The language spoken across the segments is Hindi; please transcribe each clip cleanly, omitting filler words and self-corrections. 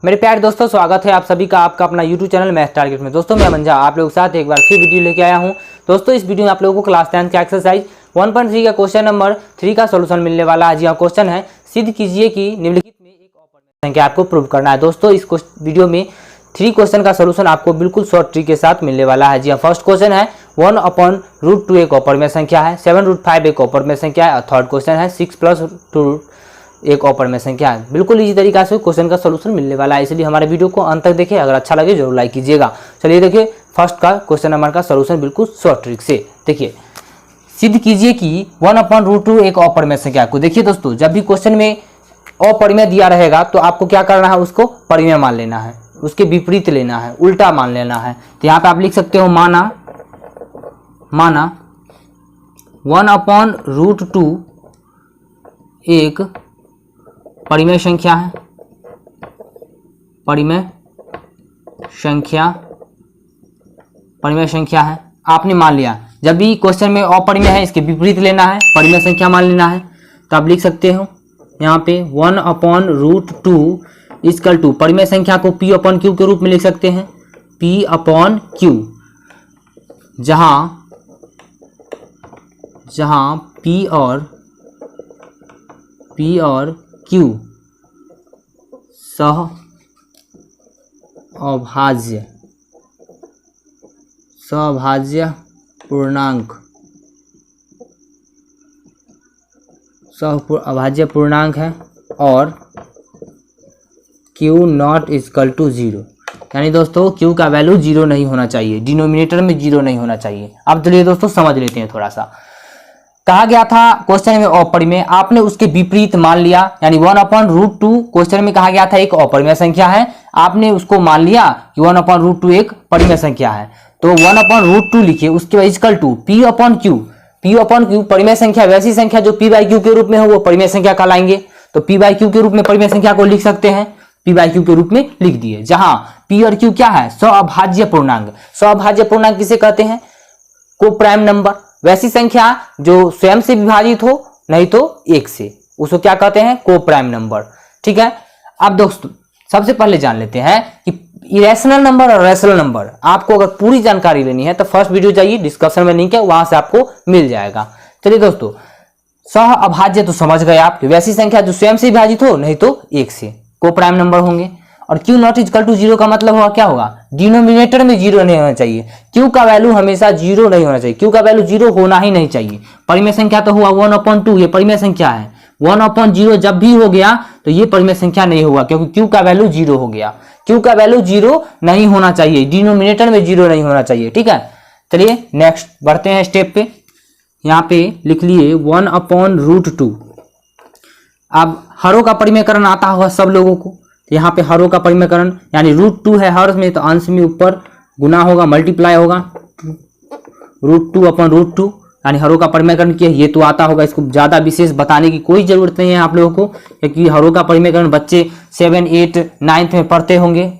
मेरे प्यारे दोस्तों, स्वागत है आप सभी का आपका अपना YouTube चैनल मैथ टारगेट में। दोस्तों मैं मंजा आप लोगों के साथ एक बार फिर वीडियो लेके आया हूं। दोस्तों इस वीडियो में आप लोगों को क्लास 10 का एक्सरसाइज 1.3 का क्वेश्चन नंबर 3 का सोल्यूशन मिलने वाला है। जी हाँ, क्वेश्चन है सिद्ध कीजिए कि निम्नलिखित में एक ऑपरेटर संख्या आपको प्रूव करना है। दोस्तों इस वीडियो में 3 क्वेश्चन का सोल्यूशन आपको बिल्कुल शॉर्ट ट्रिक के साथ मिलने वाला है। जी हाँ, फर्स्ट क्वेश्चन है 1/√2 एक ऑपरमेय संख्या है, 7√5 एक ऑपरमेय संख्या है और थर्ड क्वेश्चन है 6+2 एक ऑपरमेय संख्या है। बिल्कुल इसी तरीका से क्वेश्चन का सोल्यूशन मिलने वाला है, इसलिए हमारे वीडियो को अंत तक देखें। अगर अच्छा लगे जरूर लाइक कीजिएगा। चलिए देखिए फर्स्ट का क्वेश्चन नंबर का सोल्यूशन बिल्कुल शॉर्ट ट्रिक से। देखिए सिद्ध कीजिए कि 1/√2 एक अपरिमेय संख्या को। देखिए दोस्तों, जब भी क्वेश्चन में अपरिमेय दिया रहेगा तो आपको क्या करना है, उसको परिमेय मान लेना है, उसके विपरीत लेना है, उल्टा मान लेना है। तो यहाँ पे आप लिख सकते हो माना 1/√2 एक परिमेय संख्या है, परिमेय संख्या है। आपने मान लिया, जब भी क्वेश्चन में अपरिमेय है इसके विपरीत लेना है, परिमेय संख्या मान लेना है। तो आप लिख सकते हो यहाँ पे 1/√2 इक्वल टू परिमेय संख्या को P/Q के रूप में लिख सकते हैं, P/Q, जहां P और Q सह अभाज्य पूर्णांक है और Q नॉट इक्वल टू 0, यानी दोस्तों Q का वैल्यू 0 नहीं होना चाहिए, डिनोमिनेटर में 0 नहीं होना चाहिए। अब चलिए दोस्तों समझ लेते हैं थोड़ा सा। कहा गया था क्वेश्चन में अपरिमेय, आपने उसके विपरीत मान लिया, यानी 1/√2 क्वेश्चन में कहा गया था एक अपरिमेय संख्या है, आपने उसको मान लिया कि 1/√2 एक परिमेय संख्या है। तो 1/√2 लिखिए, उसके बाद इक्वल टू P/Q परिमेय संख्या, वैसी संख्या जो P/Q के रूप में हो वो परिमेय संख्या कहलाएंगे। तो P/Q के रूप में परिमेय संख्या को लिख सकते हैं, P/Q के रूप में लिख दिए, जहां P और Q क्या है, सअभाज्य पूर्णांक। सअभाज्य पूर्णांक किसे कहते हैं, को प्राइम नंबर, वैसी संख्या जो स्वयं से विभाजित हो नहीं तो 1 से, उसको क्या कहते हैं, को प्राइम नंबर। ठीक है। अब दोस्तों सबसे पहले जान लेते हैं कि इरेशनल नंबर और रैशनल नंबर, आपको अगर पूरी जानकारी लेनी है तो फर्स्ट वीडियो जाइए, डिस्क्रिप्शन में लिंक है, वहां से आपको मिल जाएगा। चलिए दोस्तों, सह अभाज्य तो समझ गए आप, वैसी संख्या जो स्वयं से विभाजित हो नहीं तो 1 से, को प्राइम नंबर होंगे। और Q नॉट इक्वल टू 0 का मतलब होगा क्या होगा, डिनोमिनेटर में 0 नहीं होना चाहिए, Q का वैल्यू हमेशा 0 नहीं होना चाहिए, Q का वैल्यू 0 होना ही नहीं चाहिए। परिमेय संख्या तो हुआ 1/2, ये परिमेय संख्या है। 1/0 जब भी हो गया तो ये परिमेय संख्या नहीं होगा, क्योंकि Q का वैल्यू 0 हो गया। Q का वैल्यू 0 नहीं होना चाहिए, डिनोमिनेटर में 0 नहीं होना चाहिए। ठीक है। चलिए नेक्स्ट बढ़ते हैं स्टेप पे। यहाँ पे लिख लिए 1/√2। अब हरों का परिमेयकरण आता होगा सब लोगों को, यहाँ पे हरों का परिमेयकरण यानी √2 है हर में, तो अंश में ऊपर गुना होगा, मल्टीप्लाई होगा, √2/√2, यानी हरों का परिमेयकरण किया, ये तो आता होगा, इसको ज्यादा विशेष बताने की कोई जरूरत नहीं है आप लोगों को, क्योंकि हरों का परिमेयकरण बच्चे 7, 8, 9 में पढ़ते होंगे,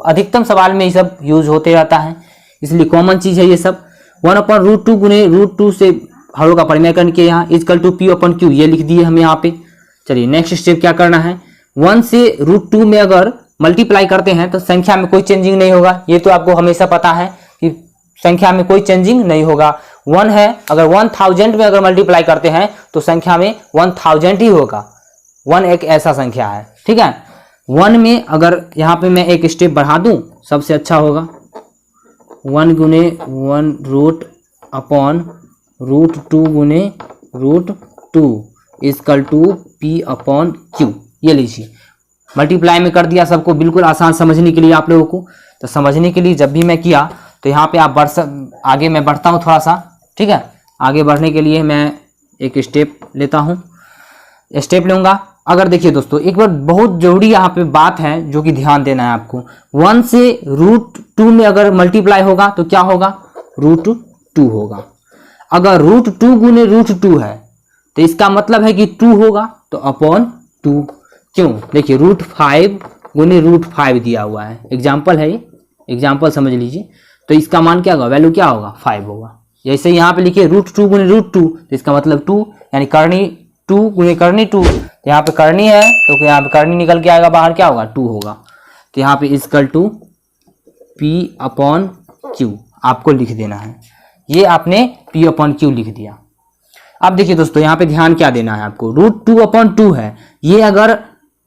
अधिकतम सवाल में ये सब यूज होते रहता है, इसलिए कॉमन चीज है ये सब। 1/√2 गुने √2 से हरों का परिमेयकरण किया, यहाँ इक्वल टू P/Q ये लिख दिए हम यहाँ पे। चलिए नेक्स्ट स्टेप क्या करना है, 1 से √2 में अगर मल्टीप्लाई करते हैं तो संख्या में कोई चेंजिंग नहीं होगा, ये तो आपको हमेशा पता है कि संख्या में कोई चेंजिंग नहीं होगा। 1 है, अगर 1000 में अगर मल्टीप्लाई करते हैं तो संख्या में 1000 ही होगा, 1 एक ऐसा संख्या है। ठीक है। 1 में अगर यहाँ पे मैं एक स्टेप बढ़ा दूं सबसे अच्छा होगा, 1 गुने 1/√2 गुने √2 इक्वल टू P/Q, ये लीजिए मल्टीप्लाई में कर दिया सबको, बिल्कुल आसान समझने के लिए आप लोगों को। तो समझने के लिए जब भी मैं किया तो यहाँ पे आप आगे मैं बढ़ता हूँ थोड़ा सा। ठीक है। आगे बढ़ने के लिए मैं एक स्टेप लेता हूँ, स्टेप लूंगा। अगर देखिए दोस्तों एक बार बहुत जरूरी यहाँ पे बात है जो कि ध्यान देना है आपको, 1 से √2 में अगर मल्टीप्लाई होगा तो क्या होगा, √2 होगा। अगर √2 गुने √2 है तो इसका मतलब है कि 2 होगा, तो अपॉन 2। क्यों, देखिए √5 गुने √5 दिया हुआ है, एग्जाम्पल है ये, एग्जाम्पल समझ लीजिए। तो इसका मान क्या होगा, वैल्यू क्या होगा, 5 होगा। जैसे यहाँ पे लिखिए √2 गुने √2, तो इसका मतलब 2, यानी करनी 2 गुने करनी 2, यहाँ पे करनी है तो यहाँ पे करनी निकल के आएगा बाहर, क्या होगा, 2 होगा। तो यहाँ पे equal to P upon Q आपको लिख देना है। ये आपने पी अपॉन क्यू लिख दिया। अब देखिए दोस्तों यहाँ पे ध्यान क्या देना है आपको, रूट 2 अपॉन 2 है, ये अगर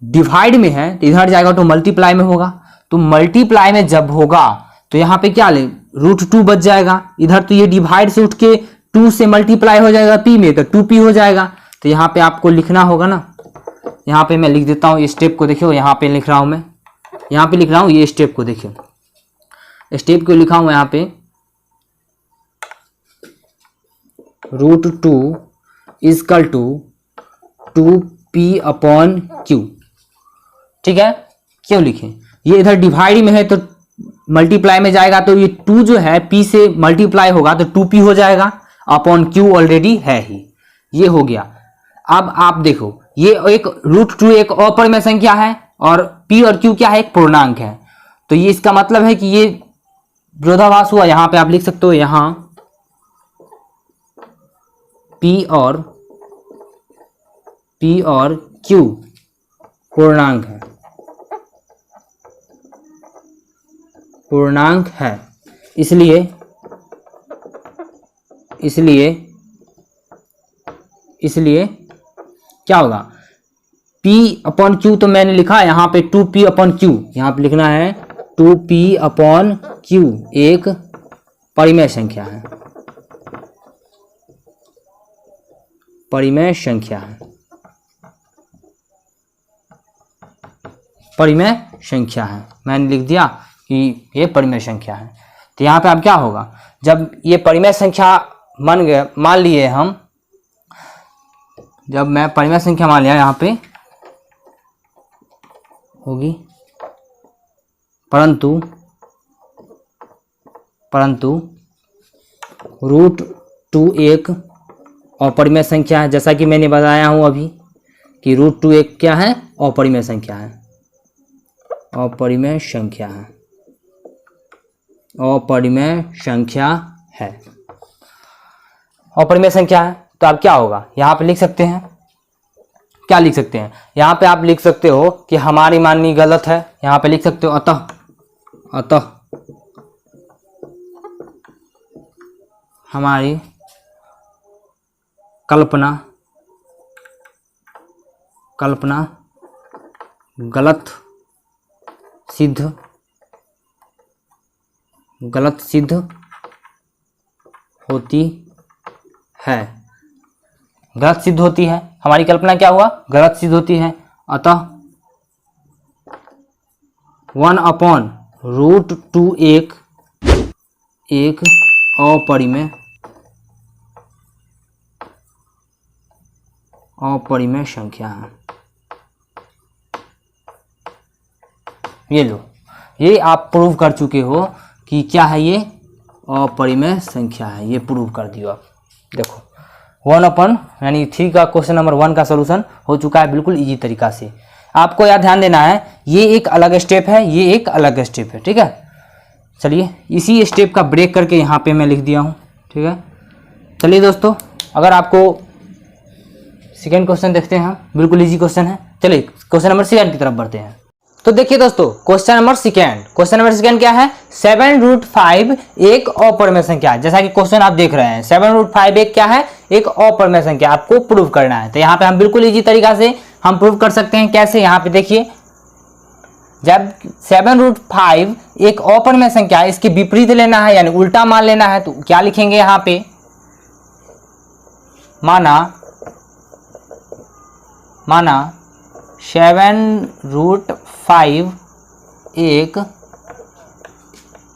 डिवाइड में है तो इधर जाएगा तो मल्टीप्लाई में होगा, तो मल्टीप्लाई में जब होगा तो यहाँ पे क्या ले, रूट 2 बच जाएगा, इधर तो ये डिवाइड से उठ के 2 से मल्टीप्लाई हो जाएगा पी में, तो 2p हो जाएगा। तो यहाँ पे आपको लिखना होगा ना, यहाँ पे मैं लिख देता हूँ, ये स्टेप को देखियो, यहाँ पे लिख रहा हूँ मैं, यहाँ पे लिख रहा हूँ, ये स्टेप को देखियो, स्टेप को लिखा हूँ यहाँ पे, root 2 equal to 2p upon Q. ठीक है, क्यों लिखें, ये इधर डिवाइड में है तो मल्टीप्लाई में जाएगा, तो ये 2 जो है p से मल्टीप्लाई होगा तो 2p हो जाएगा, अपॉन q ऑलरेडी है ही, ये हो गया। अब आप देखो ये एक रूट 2 एक अपरिमेय संख्या है और p और q क्या है, एक पूर्णांक है, तो ये इसका मतलब है कि ये विरोधाभास हुआ। यहां पे आप लिख सकते हो, यहां p और q पूर्णांक है, पूर्णांक है, इसलिए क्या होगा, p अपॉन क्यू तो मैंने लिखा यहाँ पे 2p अपॉन क्यू, यहाँ पे लिखना है 2p अपॉन क्यू एक परिमेय संख्या है, परिमेय संख्या है, परिमेय संख्या है, मैंने लिख दिया कि ये परिमेय संख्या है। तो यहाँ पे अब क्या होगा, जब ये परिमेय संख्या मान लिए हम, जब मैं परिमेय संख्या मान लिया यहाँ पे होगी, परंतु रूट 2 एक अपरिमेय संख्या है, जैसा कि मैंने बताया हूं अभी कि रूट 2 एक क्या है, अपरिमेय संख्या है, अपरिमेय संख्या है, अपरिमेय संख्या है, अपरिमेय संख्या है। तो अब क्या होगा, यहाँ पे लिख सकते हैं, क्या लिख सकते हैं, यहाँ पे आप लिख सकते हो कि हमारी माननी गलत है, यहाँ पे लिख सकते हो अतः हमारी कल्पना गलत सिद्ध होती है, गलत सिद्ध होती है, हमारी कल्पना क्या हुआ, गलत सिद्ध होती है। अतः 1 अपॉन रूट 2 एक अपरिमेय संख्या है। ये लो, ये आप प्रूव कर चुके हो कि क्या है, ये अपरिमेय संख्या है, ये प्रूव कर दियो आप। देखो 1 अपन यानी 3 का क्वेश्चन नंबर 1 का सलूशन हो चुका है बिल्कुल इजी तरीका से। आपको याद ध्यान देना है, ये एक अलग स्टेप है, ये एक अलग स्टेप है, ठीक है। चलिए इसी स्टेप का ब्रेक करके यहाँ पे मैं लिख दिया हूँ, ठीक है। चलिए दोस्तों, अगर आपको सेकेंड क्वेश्चन देखते हैं, बिल्कुल इजी क्वेश्चन है। चलिए क्वेश्चन नंबर 2 की तरफ बढ़ते हैं। तो देखिए दोस्तों, क्वेश्चन नंबर 2 क्या है, 7√5 एक अपरिमेय संख्या है। जैसा कि क्वेश्चन आप देख रहे हैं, 7√5 एक क्या है, एक अपरिमेय संख्या, आपको प्रूव करना है। तो यहाँ पे हम बिल्कुल इजी तरीका से हम प्रूव कर सकते हैं। कैसे, यहाँ पे देखिए, जब 7√5 एक अपरिमेय संख्या है, इसके विपरीत लेना है यानी उल्टा मान लेना है, तो क्या लिखेंगे यहाँ पे, माना 7√5 एक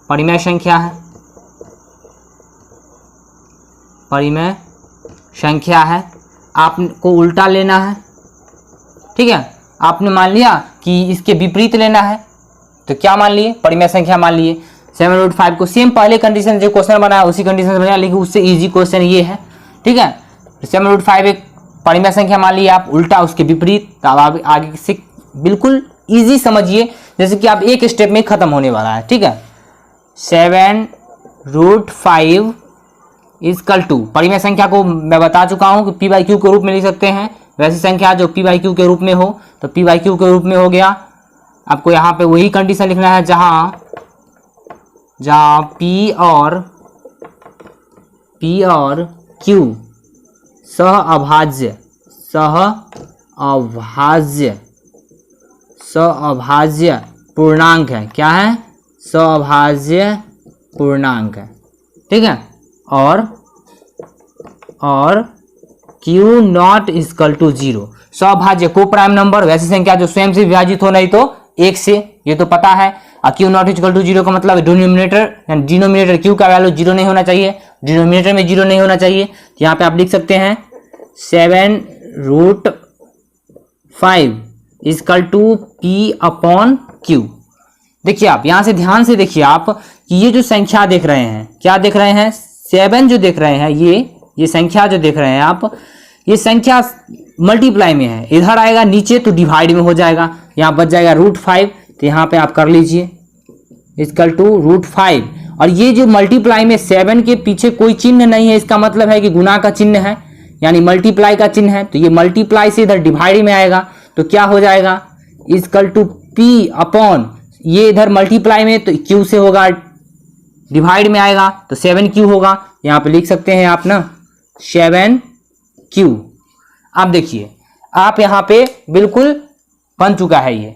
परिमेय संख्या है, परिमेय संख्या है, आपको उल्टा लेना है, ठीक है। आपने मान लिया कि इसके विपरीत लेना है, तो क्या मान लिए, परिमेय संख्या मान लिए। 7√5 को सेम पहले कंडीशन जो क्वेश्चन बनाया उसी कंडीशन से बनाया, लेकिन उससे इजी क्वेश्चन ये है, ठीक है। 7√5 एक परिमेय संख्या मान लिया आप, उल्टा उसके विपरीत। तो अब आप आगे से बिल्कुल इजी समझिए, जैसे कि आप एक स्टेप में खत्म होने वाला है, ठीक है। 7√5 इजकल टू, परिमेय संख्या को मैं बता चुका हूं कि p/q के रूप में लिख सकते हैं। वैसी संख्या जो p/q के रूप में हो, तो p/q के रूप में हो गया आपको यहाँ पे वही कंडीशन लिखना है जहां P और Q सअभाज्य पूर्णांक है। क्या है? सअभाज्य पूर्णांक है, ठीक है। और Q नॉट इक्वल टू 0, सअभाज्य को प्राइम नंबर वैसी संख्या जो स्वयं से विभाजित हो नहीं तो 1 से, ये तो पता है। और Q नॉट इक्वल टू 0 का मतलब डिनोमिनेटर Q का वैल्यू 0 नहीं होना चाहिए, डिनोमिनेटर में 0 नहीं होना चाहिए। तो यहाँ पे आप लिख सकते हैं 7√5 इक्वल टू P/Q। देखिए आप यहाँ से ध्यान से देखिए आप कि ये जो संख्या देख रहे हैं, क्या देख रहे हैं? 7 जो देख रहे हैं, ये संख्या जो देख रहे हैं आप, ये संख्या मल्टीप्लाई में है। इधर आएगा नीचे तो डिवाइड में हो जाएगा, यहाँ बच जाएगा √5। तो यहाँ पे आप कर लीजिए इक्वल टू √5। और ये जो मल्टीप्लाई में 7 के पीछे कोई चिन्ह नहीं है, इसका मतलब है कि गुना का चिन्ह है, यानी मल्टीप्लाई का चिन्ह है। तो ये मल्टीप्लाई से इधर डिवाइड में आएगा, तो क्या हो जाएगा? इक्वल टू P/, ये इधर मल्टीप्लाई में तो Q से होगा, डिवाइड में आएगा तो 7Q होगा। यहाँ पे लिख सकते हैं आप ना 7Q। आप देखिए आप यहाँ पे बिल्कुल बन चुका है ये।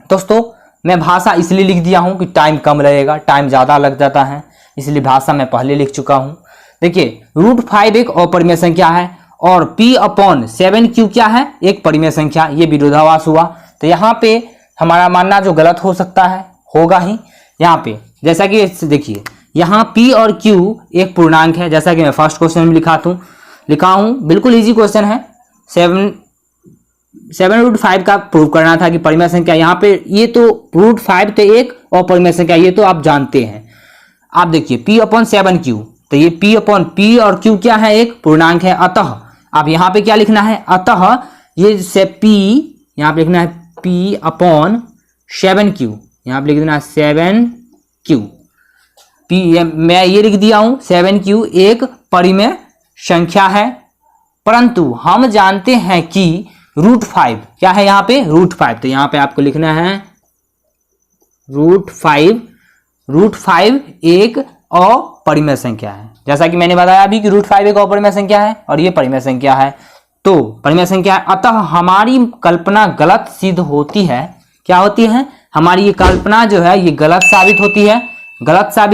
दोस्तों मैं भाषा इसलिए लिख दिया हूँ कि टाइम कम लगेगा, टाइम ज़्यादा लग जाता है, इसलिए भाषा मैं पहले लिख चुका हूँ। देखिए √5 एक अपरिमेय संख्या है और P/7Q क्या है? एक परिमेय संख्या। ये विरोधाभास हुआ, तो यहाँ पे हमारा मानना जो गलत हो सकता है, होगा ही। यहाँ पे जैसा कि देखिए यहाँ P और Q एक पूर्णांक है, जैसा कि मैं फर्स्ट क्वेश्चन में लिखा हूँ। बिल्कुल इजी क्वेश्चन है। 7√5 का प्रूव करना था कि परिमेय संख्या, यहाँ पे ये तो √5 तो एक अपरिमेय संख्या, ये तो आप जानते हैं। आप देखिए P/7Q, तो ये P और Q क्या है? एक पूर्णांक है। अतः आप यहाँ पे क्या लिखना है? अतः ये से P यहाँ पे लिखना है P/7Q, यहाँ पे लिख देना 7Q। मैं ये लिख दिया हूँ 7Q एक परिमेय संख्या है, परंतु हम जानते हैं कि √5 क्या है? यहाँ पे √5, तो यहाँ पे आपको लिखना है √5 एक अपरिमेय संख्या है। जैसा कि मैंने बताया अभी कि √5 एक अपरिमेय संख्या है और ये परिमेय संख्या है, तो परिमेय संख्या है। अतः हमारी कल्पना गलत सिद्ध होती है। क्या होती है? हमारी ये कल्पना जो है ये गलत साबित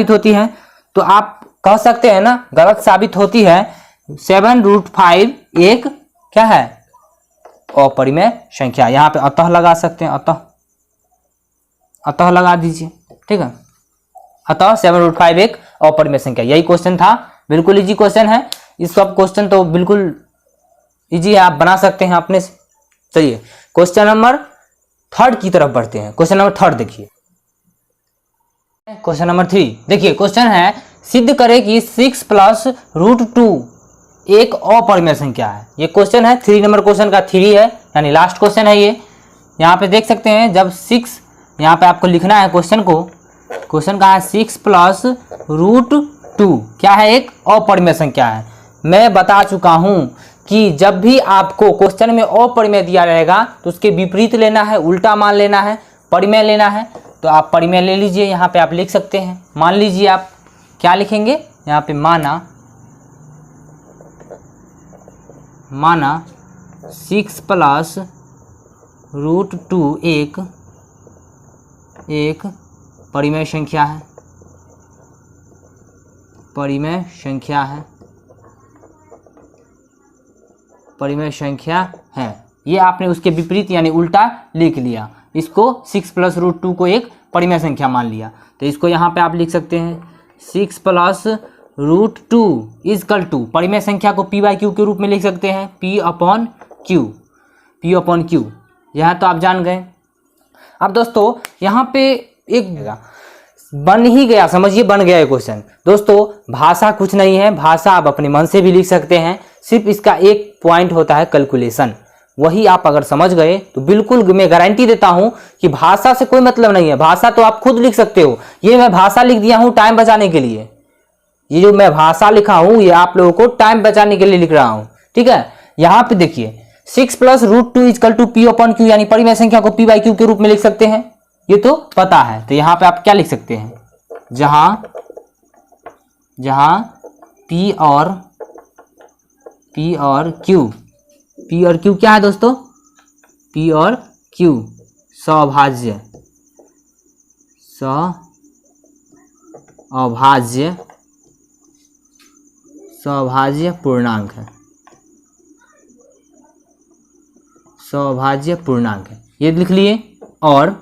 होती है। तो आप कह सकते हैं ना गलत साबित होती है। 7√5 एक क्या है? अपरिमेय संख्या। यहाँ पे अतः लगा सकते हैं, अतः लगा दीजिए, ठीक है। अतः 7√5 एक अपरिमेय संख्या। यही क्वेश्चन था, बिल्कुल इजी क्वेश्चन है। इस सब क्वेश्चन तो बिल्कुल इजी है, आप बना सकते हैं अपने से। चलिए क्वेश्चन नंबर 3 की तरफ बढ़ते हैं। क्वेश्चन नंबर 3 देखिए। क्वेश्चन नंबर 3 देखिए, क्वेश्चन है सिद्ध करें कि 6 + √2 एक अपरिमेय संख्या है। ये क्वेश्चन है 3 नंबर क्वेश्चन का 3 है, यानी लास्ट क्वेश्चन है ये। यहाँ पे देख सकते हैं जब 6, यहाँ पे आपको लिखना है क्वेश्चन का है 6 + √2 क्या है? एक अपरिमेय संख्या है। मैं बता चुका हूँ कि जब भी आपको क्वेश्चन में अपरिमेय दिया रहेगा तो उसके विपरीत लेना है, उल्टा मान लेना है, परिमेय लेना है। तो आप परिमेय ले लीजिए, यहाँ पे आप लिख सकते हैं। मान लीजिए आप क्या लिखेंगे? यहाँ पे माना 6 + √2 एक परिमेय संख्या है, परिमेय संख्या है। ये आपने उसके विपरीत यानी उल्टा लिख लिया। इसको 6 + √2 को एक परिमेय संख्या मान लिया। तो इसको यहाँ पे आप लिख सकते हैं 6 + √2 इक्वल टू, परिमेय संख्या को P/Q के रूप में लिख सकते हैं, P/Q। यह तो आप जान गए। अब दोस्तों यहाँ पे एक बन ही गया, समझिए बन गया ये क्वेश्चन। दोस्तों भाषा कुछ नहीं है, भाषा आप अपने मन से भी लिख सकते हैं। सिर्फ इसका एक पॉइंट होता है कैलकुलेशन, वही आप अगर समझ गए तो बिल्कुल मैं गारंटी देता हूं कि भाषा से कोई मतलब नहीं है। भाषा तो आप खुद लिख सकते हो। ये मैं भाषा लिख दिया हूं टाइम बचाने के लिए। ये जो मैं भाषा लिखा हूं ये आप लोगों को टाइम बचाने के लिए लिख रहा हूं, ठीक है। यहाँ पे देखिए 6 plus root 2 equal to P upon Q, यानी परिमेय संख्या को पी बाई क्यू के रूप में लिख सकते हैं, ये तो पता है। तो यहां पे आप क्या लिख सकते हैं, जहां पी और क्यू क्या है दोस्तों, पी और क्यू सौभाज्य पूर्णांक है, सौभाज्य पूर्णांक है, ये लिख लिए। और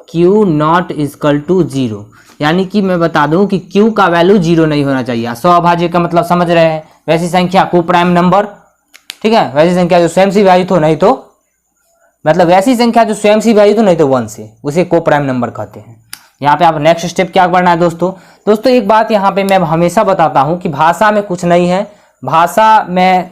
Q नॉट इजकल टू 0, यानी कि मैं बता दूं कि Q का वैल्यू 0 नहीं होना चाहिए। सौभाज्य का मतलब समझ रहे हैं, वैसी संख्या को प्राइम नंबर, ठीक है, वैसी संख्या जो स्वयं से विभाजित हो, नहीं तो मतलब वैसी संख्या जो स्वयं से विभाजित हो नहीं तो 1 से, उसे को प्राइम नंबर कहते हैं। यहाँ पे आप नेक्स्ट स्टेप क्या करना है दोस्तों एक बात यहाँ पे मैं हमेशा बताता हूँ कि भाषा में कुछ नहीं है। भाषा मैं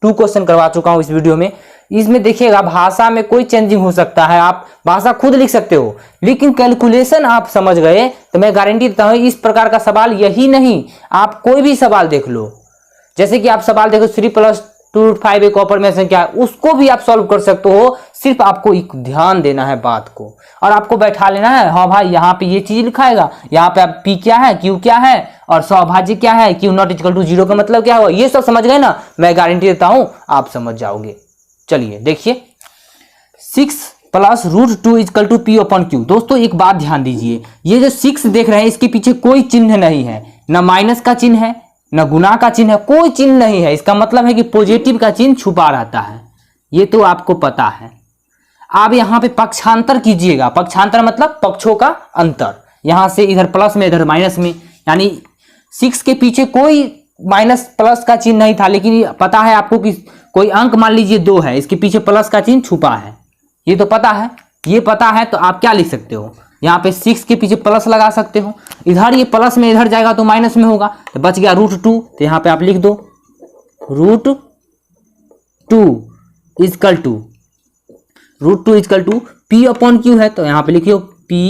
2 क्वेश्चन करवा चुका हूँ इस वीडियो में, इसमें देखिएगा भाषा में कोई चेंजिंग हो सकता है, आप भाषा खुद लिख सकते हो, लेकिन कैलकुलेशन आप समझ गए तो मैं गारंटी देता हूँ इस प्रकार का सवाल यही नहीं, आप कोई भी सवाल देख लो, जैसे कि आप सवाल देखो 3 प्लस 2 5 एक अपरिमेय संख्या, उसको भी आप सॉल्व कर सकते हो। सिर्फ आपको एक ध्यान देना है बात को, और आपको बैठा लेना है, हाँ भाई यहाँ पे ये चीज लिखाएगा, यहाँ पे आप पी क्या है, क्यू क्या है, और सौभाज्य क्या है, क्यू नॉट इक्वल टू 0 का मतलब क्या हुआ, ये सब समझ गए ना, मैं गारंटी देता हूं आप समझ जाओगे। चलिए देखिए, 6 plus root 2 equal to P upon Q. दोस्तों एक बात ध्यान दीजिए, ये जो 6 देख रहे हैं इसके पीछे कोई चिन्ह नहीं है, न माइनस का चिन्ह है, न गुना का चिन्ह है, कोई चिन्ह नहीं है। इसका मतलब है कि पॉजिटिव का चिन्ह छुपा रहता है, ये तो आपको पता है। आप यहाँ पे पक्षांतर कीजिएगा, पक्षांतर मतलब पक्षों का अंतर, यहां से इधर प्लस में इधर माइनस में, यानी 6 के पीछे कोई माइनस प्लस का चिन्ह नहीं था, लेकिन पता है आपको कि कोई अंक मान लीजिए 2 है, इसके पीछे प्लस का चिन्ह छुपा है, ये तो पता है। ये पता है तो आप क्या लिख सकते हो, यहाँ पे 6 के पीछे प्लस लगा सकते हो, इधर ये प्लस में इधर जाएगा तो माइनस में होगा, तो बच गया रूट 2, तो यहाँ पे आप लिख दो root 2 equal to P upon Q है, तो यहाँ पे लिखियो पी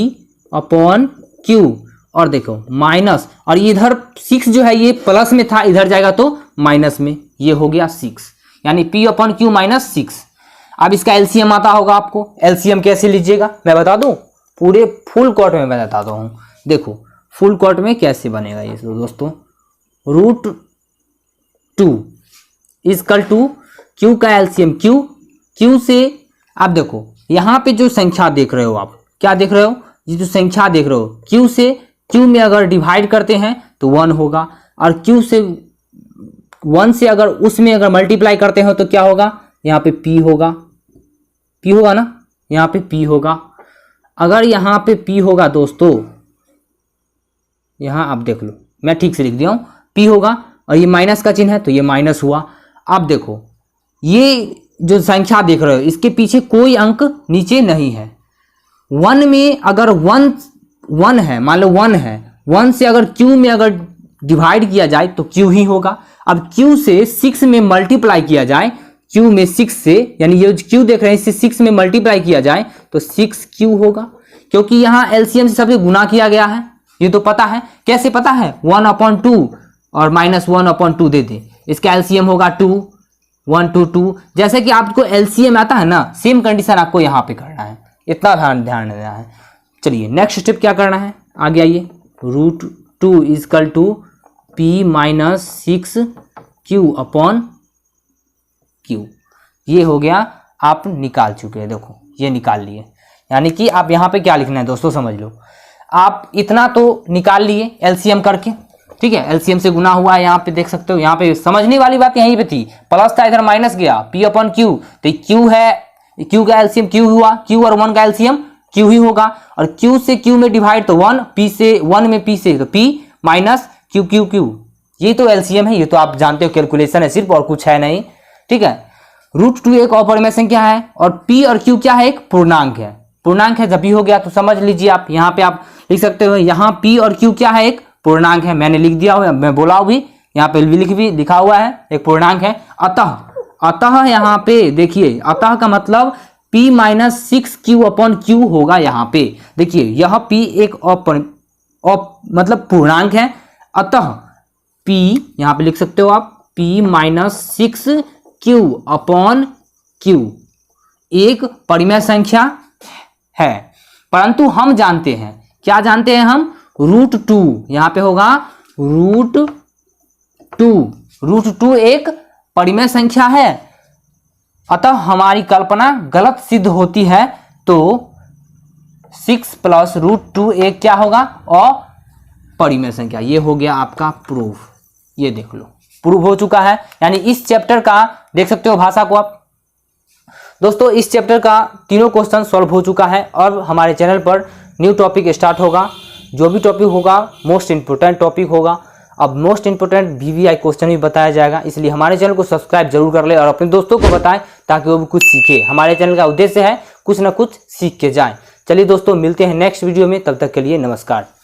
अपॉन क्यू, और देखो माइनस, और इधर 6 जो है ये प्लस में था, इधर जाएगा तो माइनस में, ये हो गया 6, यानी पी अपॉन क्यू माइनस 6। अब इसका एलसीएम आता होगा आपको, एलसीएम कैसे लीजिएगा मैं बता दूं, पूरे फुल कोट में मैं बताता हूं। देखो फुल कोट में कैसे बनेगा ये दोस्तों, रूट 2 इजकल टू क्यू का एलसीएम क्यू से, आप देखो यहाँ पे जो संख्या देख रहे हो, आप क्या देख रहे हो, ये जो संख्या देख रहे हो, क्यू से क्यू में अगर डिवाइड करते हैं तो 1 होगा, और क्यू से 1 से अगर उसमें अगर मल्टीप्लाई करते हो तो क्या होगा, यहाँ पे पी होगा ना, यहाँ पे पी होगा। अगर यहाँ पे पी होगा दोस्तों, यहाँ आप देख लो मैं ठीक से लिख दिया हूँ, पी होगा, और ये माइनस का चिन्ह है तो ये माइनस हुआ। अब देखो ये जो संख्या देख रहे हो इसके पीछे कोई अंक नीचे नहीं है, 1 में अगर 1 है, मान लो 1 है, 1 से अगर क्यू में अगर डिवाइड किया जाए तो क्यू ही होगा। अब क्यू से 6 में मल्टीप्लाई किया जाए, क्यू में 6 से, यानी ये क्यू देख रहे हैं इससे 6 में मल्टीप्लाई किया जाए तो 6 क्यू होगा, क्योंकि यहाँ एलसीएम से सबसे गुना किया गया है, ये तो पता है। कैसे पता है, 1/2 और -1/2 दे दे, इसका एलसीएम होगा 2, 1 2 2। जैसे कि आपको एलसीएम आता है ना, सेम कंडीशन आपको यहाँ पे करना है, इतना ध्यान देना है। चलिए नेक्स्ट स्टेप क्या करना है, आगे आइए, root 2 equal to P minus 6 Q upon Q, ये हो गया, आप निकाल चुके हैं, देखो ये निकाल लिए। यानी कि आप यहाँ पे क्या लिखना है दोस्तों समझ लो, आप इतना तो निकाल लिए एलसीएम करके, ठीक है, एलसीएम से गुना हुआ है, यहाँ पे देख सकते हो, यहाँ पे समझने वाली बात यहीं पे थी, प्लस था इधर माइनस गया, पी अपॉन क्यू, तो क्यू है, क्यू का एलसीएम क्यू हुआ, क्यू और 1 का एलसीएम क्यू ही होगा, और क्यू से क्यू में डिवाइड तो 1, पी से 1 में पी से तो P minus Q Q Q, ये तो एलसीएम है, ये तो आप जानते हो कैलकुलेशन है सिर्फ, और कुछ है नहीं, ठीक है। रूट 2 एक अपरिमेय संख्या है, और पी और क्यू क्या है, एक पूर्णांक है, पूर्णांक है, जब भी हो गया तो समझ लीजिए आप, यहाँ पे आप लिख सकते हो, यहाँ पी और क्यू क्या है, एक पूर्णांक है, मैंने लिख दिया हुआ, मैं बोला भी, यहाँ पे भी लिखा हुआ है, एक पूर्णांक है। अतः यहाँ पे देखिए, अतः का मतलब p minus 6 Q upon Q होगा। यहाँ पे देखिए यह p एक मतलब पूर्णांक है, अतः p यहाँ पे लिख सकते हो आप, P minus 6q upon q एक परिमेय संख्या है, परंतु हम जानते हैं, क्या जानते हैं हम, √2, यहां पे होगा √2 एक परिमेय संख्या है, अतः हमारी कल्पना गलत सिद्ध होती है। तो 6 प्लस √2 एक क्या होगा, अपरिमेय संख्या। ये हो गया आपका प्रूफ, ये देख लो प्रूफ हो चुका है। यानी इस चैप्टर का देख सकते हो भाषा को आप। दोस्तों इस चैप्टर का तीनों क्वेश्चन सॉल्व हो चुका है और हमारे चैनल पर न्यू टॉपिक स्टार्ट होगा। जो भी टॉपिक होगा मोस्ट इंपोर्टेंट टॉपिक होगा। अब मोस्ट इंपोर्टेंट VVI क्वेश्चन भी बताया जाएगा, इसलिए हमारे चैनल को सब्सक्राइब जरूर कर ले और अपने दोस्तों को बताएं ताकि वो भी कुछ सीखे। हमारे चैनल का उद्देश्य है कुछ ना कुछ सीख के जाएं। चलिए दोस्तों मिलते हैं नेक्स्ट वीडियो में, तब तक के लिए नमस्कार।